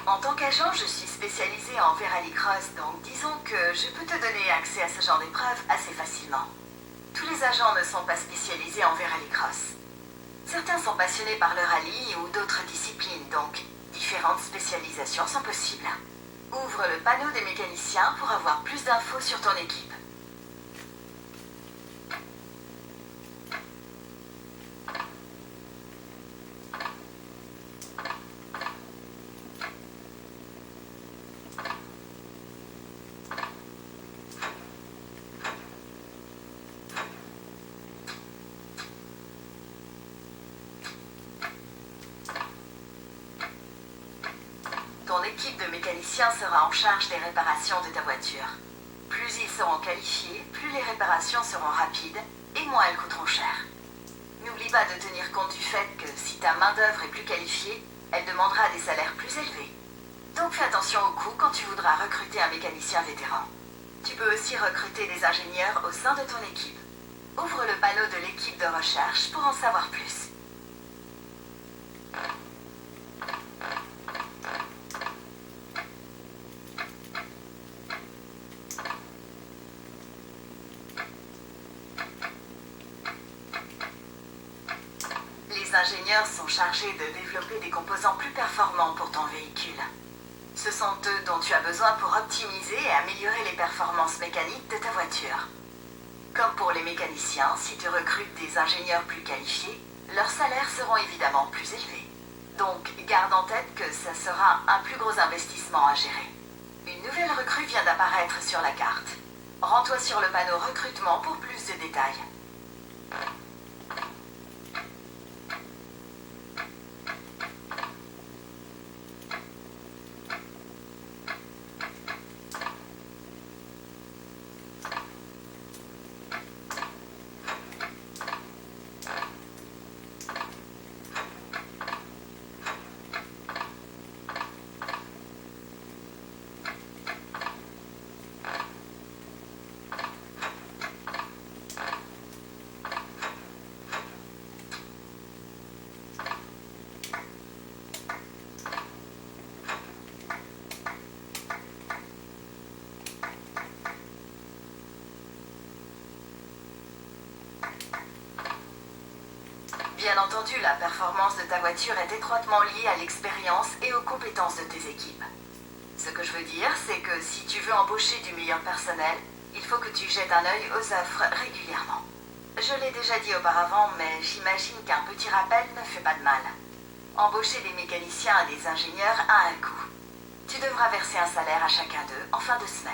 En tant qu'agent, je suis spécialisée en Verallycross, donc disons que je peux te donner accès à ce genre d'épreuve assez facilement. Tous les agents ne sont pas spécialisés en Verallycross. Certains sont passionnés par le rallye ou d'autres disciplines, donc différentes spécialisations sont possibles. Ouvre le panneau des mécaniciens pour avoir plus d'infos sur ton équipe. Ton équipe de mécaniciens sera en charge des réparations de ta voiture. Plus ils seront qualifiés, plus les réparations seront rapides et moins elles coûteront cher. N'oublie pas de tenir compte du fait que si ta main-d'œuvre est plus qualifiée, elle demandera des salaires plus élevés. Donc fais attention au coût quand tu voudras recruter un mécanicien vétéran. Tu peux aussi recruter des ingénieurs au sein de ton équipe. Ouvre le panneau de l'équipe de recherche pour en savoir plus. Les ingénieurs sont chargés de développer des composants plus performants pour ton véhicule. Ce sont eux dont tu as besoin pour optimiser et améliorer les performances mécaniques de ta voiture. Comme pour les mécaniciens, si tu recrutes des ingénieurs plus qualifiés, leurs salaires seront évidemment plus élevés. Donc, garde en tête que ça sera un plus gros investissement à gérer. Une nouvelle recrue vient d'apparaître sur la carte. Rends-toi sur le panneau recrutement pour plus de détails. Bien entendu, la performance de ta voiture est étroitement liée à l'expérience et aux compétences de tes équipes. Ce que je veux dire, c'est que si tu veux embaucher du meilleur personnel, il faut que tu jettes un œil aux offres régulièrement. Je l'ai déjà dit auparavant, mais j'imagine qu'un petit rappel ne fait pas de mal. Embaucher des mécaniciens et des ingénieurs a un coût. Tu devras verser un salaire à chacun d'eux en fin de semaine.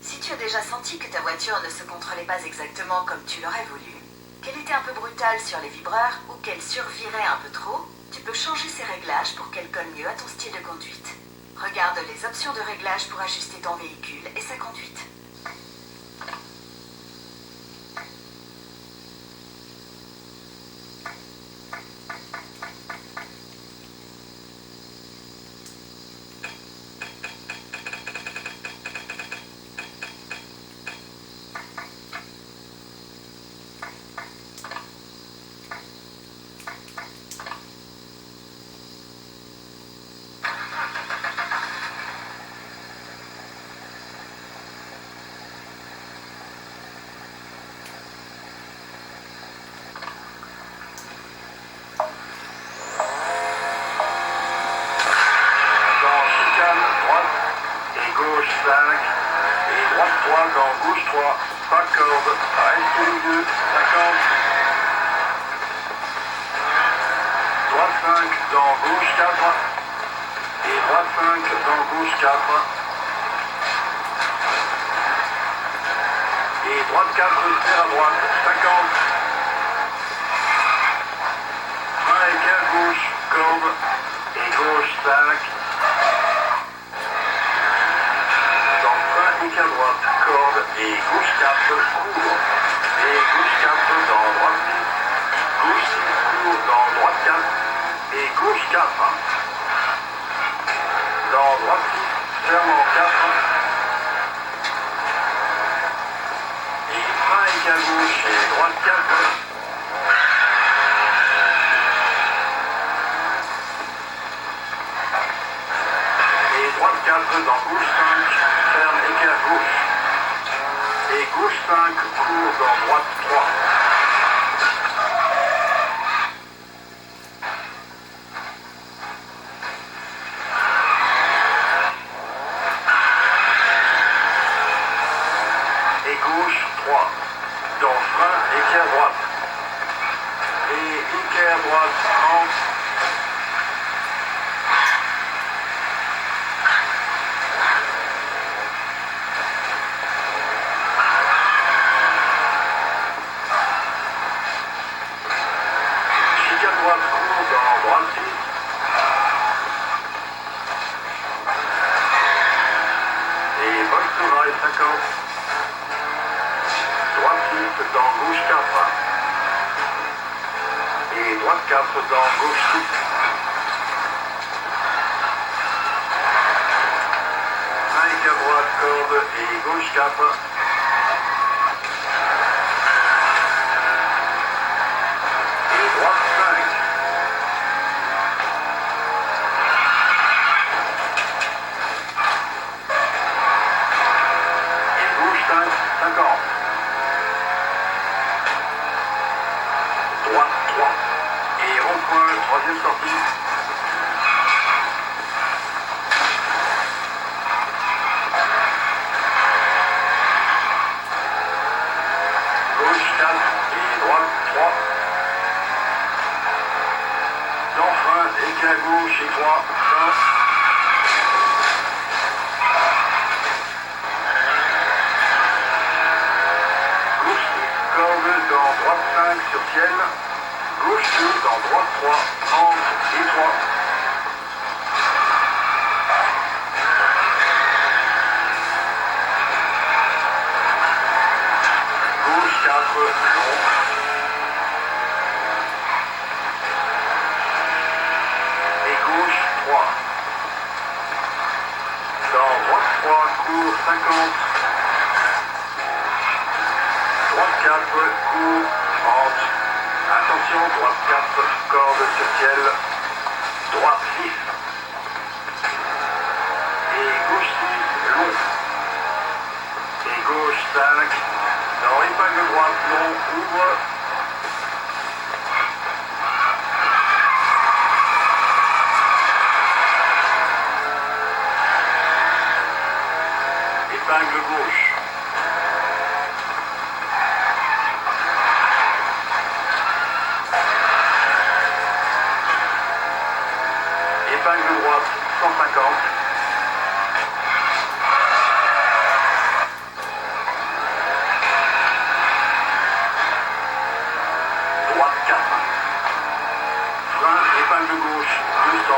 Si tu as déjà senti que ta voiture ne se contrôlait pas exactement comme tu l'aurais voulu, qu'elle était un peu brutale sur les vibreurs ou qu'elle survirait un peu trop, tu peux changer ses réglages pour qu'elle colle mieux à ton style de conduite. Regarde les options de réglage pour ajuster ton véhicule et sa conduite. Gauche 5 et droite 3 dans gauche 3, pas de corde, reste au milieu, 50. Droite 5 dans gauche 4 et droite 5 dans gauche 4 et droite 4 vers à droite, 50. Frein et quai à gauche, corde et gauche 5. À droite, corde et gauche 4, court. Et gauche 4 dans droite 6. Gauche 6, court dans droite 4. Et gauche 4. Dans droite 6, ferme en 4. Et frein à gauche et droite 4. Droite 4 dans gauche 5, ferme écart gauche. Et gauche 5, court dans droite 3. Et gauche 3, dans frein écart droite. Et écart droite 30. Droite court dans droite 6. Et boxe de rail 50. Droite 6 dans gauche 4. Et droite 4 dans gauche 6. Frein à droite corde et gauche 4. Et droite 5. Droite 3. Et rond-point, troisième sortie. Gauche 4 et droite 3. Dans frein, écart gauche et 3. Gauche 6, corde dans droite 5 sur ciel. Gauche 2 dans droite 3, 30 et 3. Gauche 4, long. Et gauche 3. Dans droite 3, court 50. Droite 4, court 30. Attention, droite 4, corde sur ciel. Droite 6. Et gauche 6, long. Et gauche 5. Dans épingle droite, long, ouvre. Épingle gauche. Épingle droite, 150. Droite 4. Frein, épingle gauche, 200.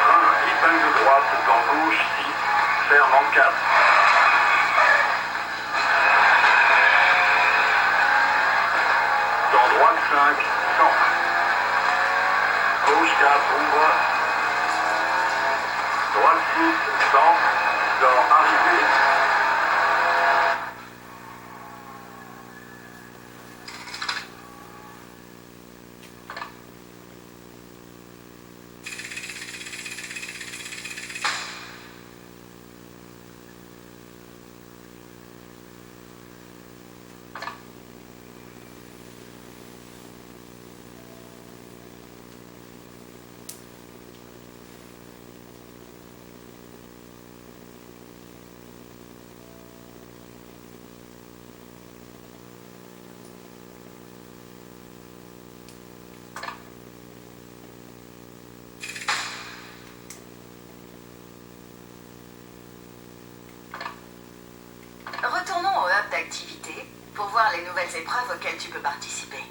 Frein, épingle droite, dans gauche 6, ferme en 4. Dans droite 5, 100. Gauche 4, ouvre. Droite 6, 100. Dans arrivée. Retournons au hub d'activité pour voir les nouvelles épreuves auxquelles tu peux participer.